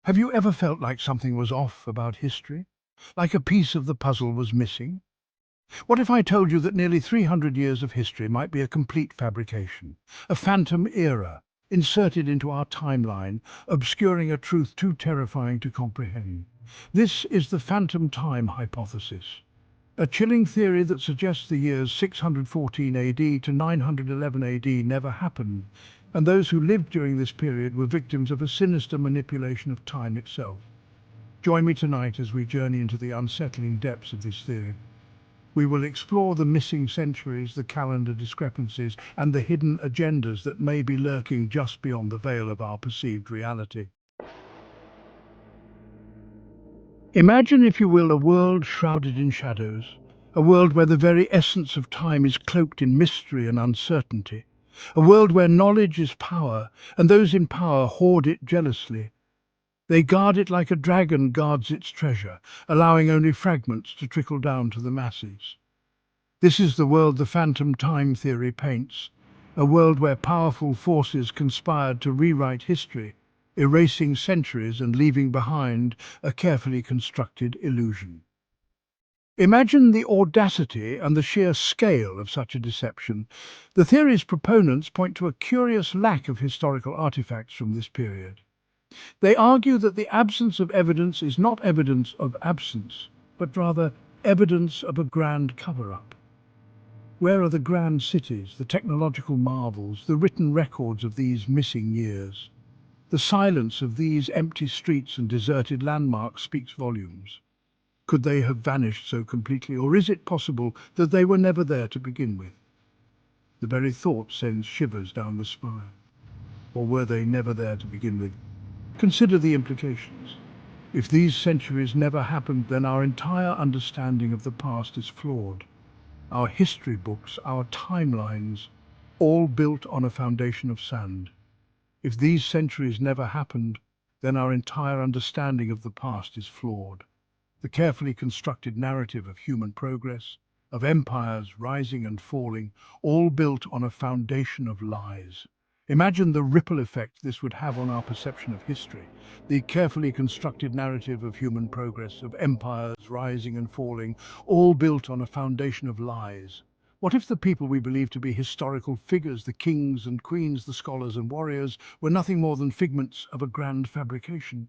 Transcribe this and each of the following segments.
Have you ever felt like something was off about history? Like a piece of the puzzle was missing? What if I told you that nearly 300 years of history might be a complete fabrication, a phantom era, inserted into our timeline, obscuring a truth too terrifying to comprehend? This is the phantom time hypothesis, a chilling theory that suggests the years 614 AD to 911 AD never happened, and those who lived during this period were victims of a sinister manipulation of time itself. Join me tonight as we journey into the unsettling depths of this theory. We will explore the missing centuries, the calendar discrepancies, and the hidden agendas that may be lurking just beyond the veil of our perceived reality. Imagine, if you will, a world shrouded in shadows, a world where the very essence of time is cloaked in mystery and uncertainty, a world where knowledge is power, and those in power hoard it jealously. They guard it like a dragon guards its treasure, allowing only fragments to trickle down to the masses. This is the world the phantom time theory paints, a world where powerful forces conspired to rewrite history, erasing centuries and leaving behind a carefully constructed illusion. Imagine the audacity and the sheer scale of such a deception. The theory's proponents point to a curious lack of historical artifacts from this period. They argue that the absence of evidence is not evidence of absence, but rather evidence of a grand cover-up. Where are the grand cities, the technological marvels, the written records of these missing years? The silence of these empty streets and deserted landmarks speaks volumes. Could they have vanished so completely, or is it possible that they were never there to begin with? The very thought sends shivers down the spine. Or were they never there to begin with? Consider the implications. If these centuries never happened, then our entire understanding of the past is flawed. Our history books, our timelines, all built on a foundation of sand. If these centuries never happened, then our entire understanding of the past is flawed. The carefully constructed narrative of human progress, of empires rising and falling, all built on a foundation of lies. Imagine the ripple effect this would have on our perception of history. The carefully constructed narrative of human progress, of empires rising and falling, all built on a foundation of lies. What if the people we believe to be historical figures, the kings and queens, the scholars and warriors, were nothing more than figments of a grand fabrication?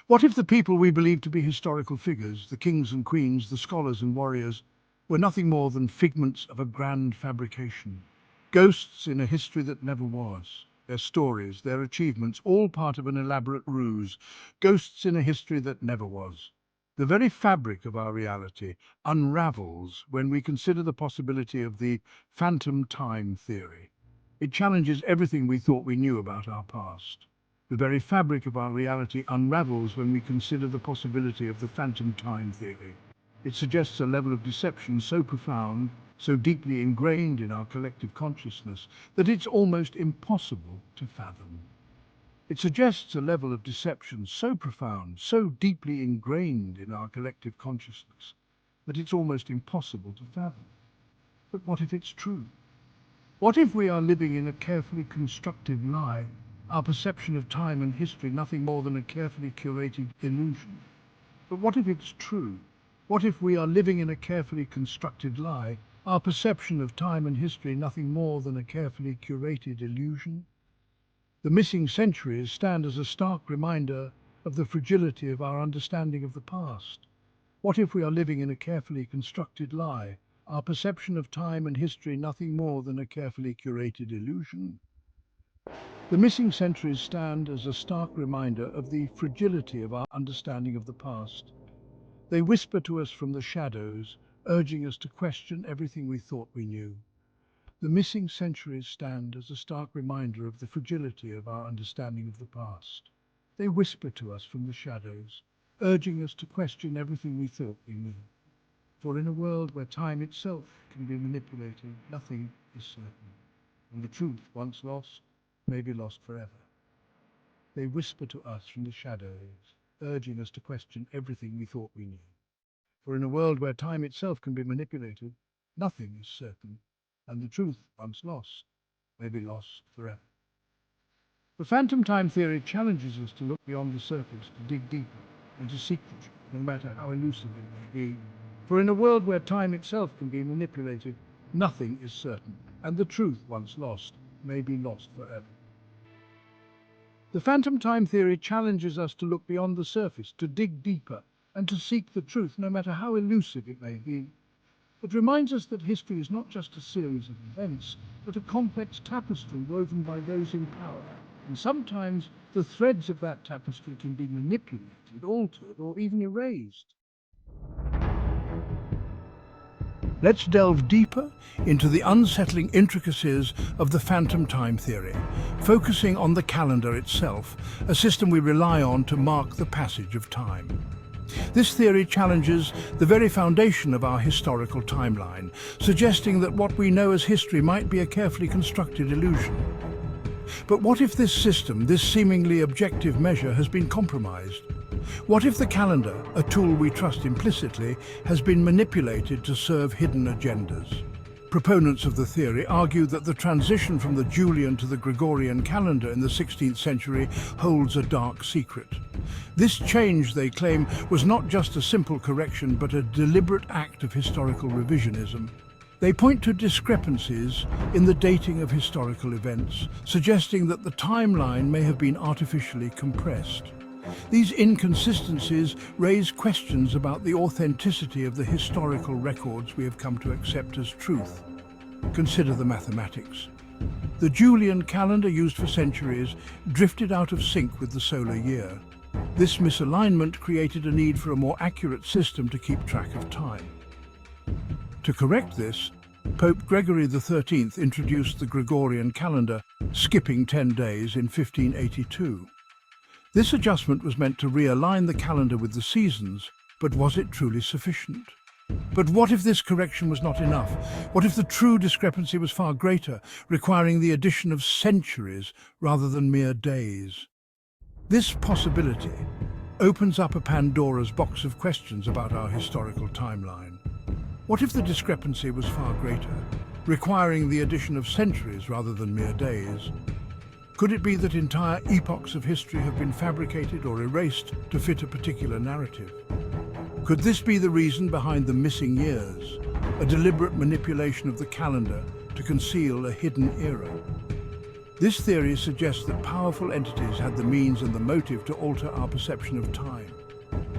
What if the people we believe to be historical figures, the kings and queens, the scholars and warriors, were nothing more than figments of a grand fabrication? Ghosts in a history that never was. Their stories, their achievements, all part of an elaborate ruse. Ghosts in a history that never was. The very fabric of our reality unravels when we consider the possibility of the phantom time theory. It challenges everything we thought we knew about our past. The very fabric of our reality unravels when we consider the possibility of the phantom time theory. It suggests a level of deception so profound, so deeply ingrained in our collective consciousness, that it's almost impossible to fathom. It suggests a level of deception so profound, so deeply ingrained in our collective consciousness, that it's almost impossible to fathom. But what if it's true? What if we are living in a carefully constructed lie, our perception of time and history nothing more than a carefully curated illusion? But what if it's true? What if we are living in a carefully constructed lie, our perception of time and history nothing more than a carefully curated illusion? The missing centuries stand as a stark reminder of the fragility of our understanding of the past. What if we are living in a carefully constructed lie, our perception of time and history nothing more than a carefully curated illusion? The missing centuries stand as a stark reminder of the fragility of our understanding of the past. They whisper to us from the shadows, urging us to question everything we thought we knew. The missing centuries stand as a stark reminder of the fragility of our understanding of the past. They whisper to us from the shadows, urging us to question everything we thought we knew. For in a world where time itself can be manipulated, nothing is certain, and the truth, once lost, may be lost forever. They whisper to us from the shadows, urging us to question everything we thought we knew. For in a world where time itself can be manipulated, nothing is certain, and the truth, once lost, may be lost forever. The phantom time theory challenges us to look beyond the surface, to dig deeper, and to seek the truth, no matter how elusive it may be. For in a world where time itself can be manipulated, nothing is certain, and the truth, once lost, may be lost forever. The phantom time theory challenges us to look beyond the surface, to dig deeper, and to seek the truth, no matter how elusive it may be. It reminds us that history is not just a series of events, but a complex tapestry woven by those in power. And sometimes the threads of that tapestry can be manipulated, altered, or even erased. Let's delve deeper into the unsettling intricacies of the phantom time theory, focusing on the calendar itself, a system we rely on to mark the passage of time. This theory challenges the very foundation of our historical timeline, suggesting that what we know as history might be a carefully constructed illusion. But what if this system, this seemingly objective measure, has been compromised? What if the calendar, a tool we trust implicitly, has been manipulated to serve hidden agendas? Proponents of the theory argue that the transition from the Julian to the Gregorian calendar in the 16th century holds a dark secret. This change, they claim, was not just a simple correction, but a deliberate act of historical revisionism. They point to discrepancies in the dating of historical events, suggesting that the timeline may have been artificially compressed. These inconsistencies raise questions about the authenticity of the historical records we have come to accept as truth. Consider the mathematics. The Julian calendar, used for centuries, drifted out of sync with the solar year. This misalignment created a need for a more accurate system to keep track of time. To correct this, Pope Gregory XIII introduced the Gregorian calendar, skipping 10 days in 1582. This adjustment was meant to realign the calendar with the seasons, but was it truly sufficient? But what if this correction was not enough? What if the true discrepancy was far greater, requiring the addition of centuries rather than mere days? This possibility opens up a Pandora's box of questions about our historical timeline. What if the discrepancy was far greater, requiring the addition of centuries rather than mere days? Could it be that entire epochs of history have been fabricated or erased to fit a particular narrative? Could this be the reason behind the missing years, a deliberate manipulation of the calendar to conceal a hidden era? This theory suggests that powerful entities had the means and the motive to alter our perception of time.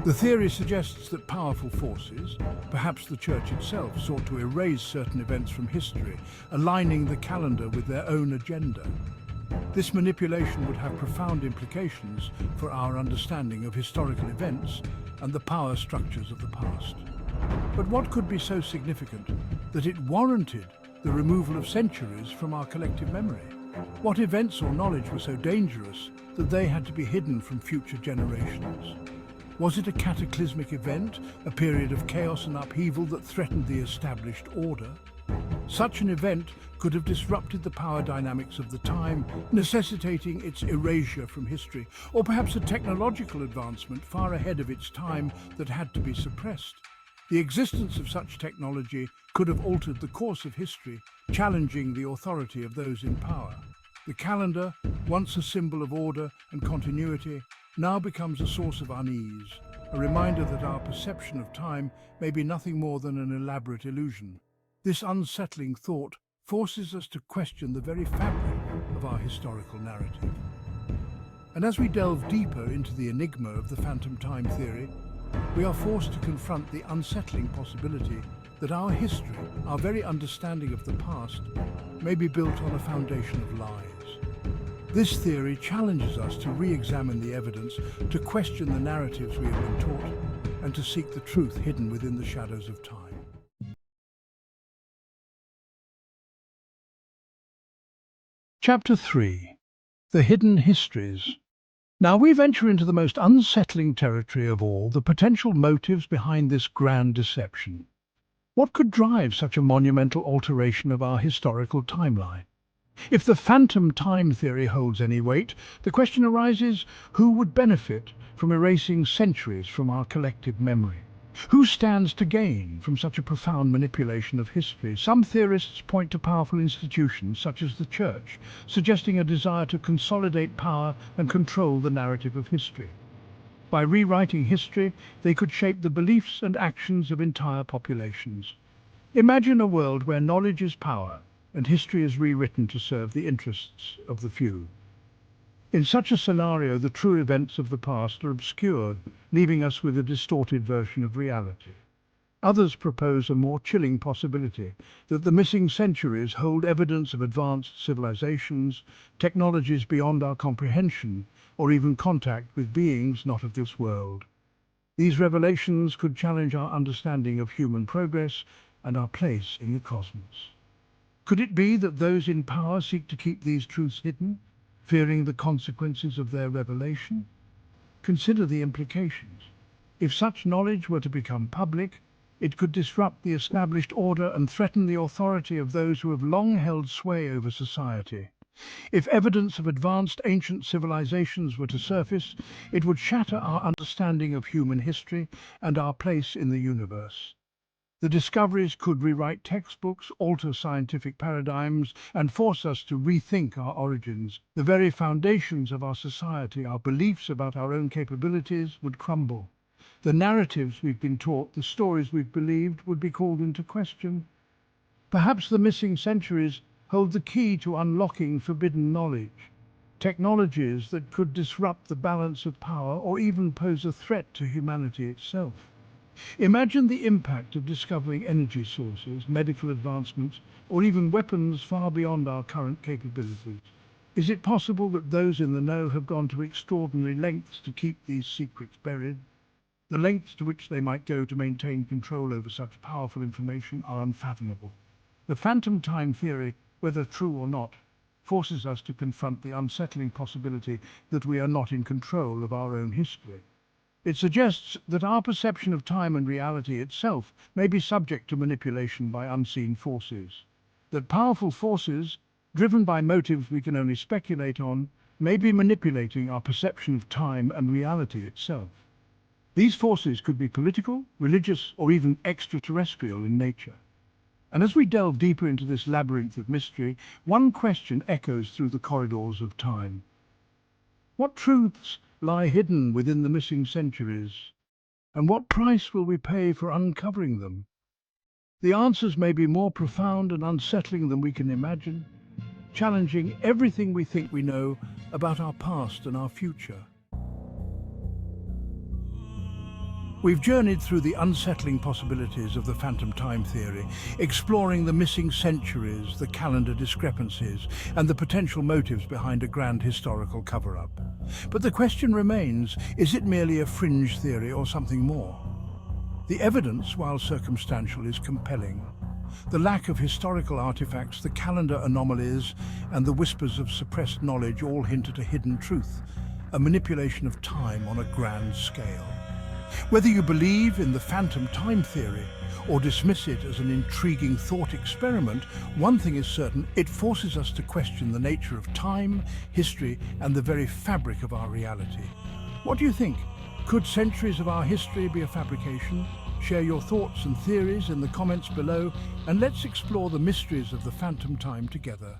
The theory suggests that powerful forces, perhaps the Church itself, sought to erase certain events from history, aligning the calendar with their own agenda. This manipulation would have profound implications for our understanding of historical events and the power structures of the past. But what could be so significant that it warranted the removal of centuries from our collective memory? What events or knowledge were so dangerous that they had to be hidden from future generations? Was it a cataclysmic event, a period of chaos and upheaval that threatened the established order? Such an event could have disrupted the power dynamics of the time, necessitating its erasure from history, or perhaps a technological advancement far ahead of its time that had to be suppressed. The existence of such technology could have altered the course of history, challenging the authority of those in power. The calendar, once a symbol of order and continuity, now becomes a source of unease, a reminder that our perception of time may be nothing more than an elaborate illusion. This unsettling thought forces us to question the very fabric of our historical narrative. And as we delve deeper into the enigma of the phantom time theory, we are forced to confront the unsettling possibility that our history, our very understanding of the past, may be built on a foundation of lies. This theory challenges us to re-examine the evidence, to question the narratives we have been taught, and to seek the truth hidden within the shadows of time. Chapter 3. The Hidden Histories. Now we venture into the most unsettling territory of all, the potential motives behind this grand deception. What could drive such a monumental alteration of our historical timeline? If the phantom time theory holds any weight, the question arises, who would benefit from erasing centuries from our collective memory? Who stands to gain from such a profound manipulation of history? Some theorists point to powerful institutions such as the Church, suggesting a desire to consolidate power and control the narrative of history. By rewriting history, they could shape the beliefs and actions of entire populations. Imagine a world where knowledge is power and history is rewritten to serve the interests of the few. In such a scenario, the true events of the past are obscured, leaving us with a distorted version of reality. Others propose a more chilling possibility, that the missing centuries hold evidence of advanced civilizations, technologies beyond our comprehension, or even contact with beings not of this world. These revelations could challenge our understanding of human progress and our place in the cosmos. Could it be that those in power seek to keep these truths hidden, fearing the consequences of their revelation? Consider the implications. If such knowledge were to become public, it could disrupt the established order and threaten the authority of those who have long held sway over society. If evidence of advanced ancient civilizations were to surface, it would shatter our understanding of human history and our place in the universe. The discoveries could rewrite textbooks, alter scientific paradigms, and force us to rethink our origins. The very foundations of our society, our beliefs about our own capabilities, would crumble. The narratives we've been taught, the stories we've believed, would be called into question. Perhaps the missing centuries hold the key to unlocking forbidden knowledge, technologies that could disrupt the balance of power or even pose a threat to humanity itself. Imagine the impact of discovering energy sources, medical advancements, or even weapons far beyond our current capabilities. Is it possible that those in the know have gone to extraordinary lengths to keep these secrets buried? The lengths to which they might go to maintain control over such powerful information are unfathomable. The phantom time theory, whether true or not, forces us to confront the unsettling possibility that we are not in control of our own history. It suggests that our perception of time and reality itself may be subject to manipulation by unseen forces. That powerful forces, driven by motives we can only speculate on, may be manipulating our perception of time and reality itself. These forces could be political, religious, or even extraterrestrial in nature. And as we delve deeper into this labyrinth of mystery, one question echoes through the corridors of time. What truths lie hidden within the missing centuries, and what price will we pay for uncovering them? The answers may be more profound and unsettling than we can imagine, challenging everything we think we know about our past and our future. We've journeyed through the unsettling possibilities of the phantom time theory, exploring the missing centuries, the calendar discrepancies, and the potential motives behind a grand historical cover-up. But the question remains, is it merely a fringe theory or something more? The evidence, while circumstantial, is compelling. The lack of historical artifacts, the calendar anomalies, and the whispers of suppressed knowledge all hint at a hidden truth, a manipulation of time on a grand scale. Whether you believe in the phantom time theory or dismiss it as an intriguing thought experiment, one thing is certain: it forces us to question the nature of time, history, and the very fabric of our reality. What do you think? Could centuries of our history be a fabrication? Share your thoughts and theories in the comments below, and let's explore the mysteries of the phantom time together.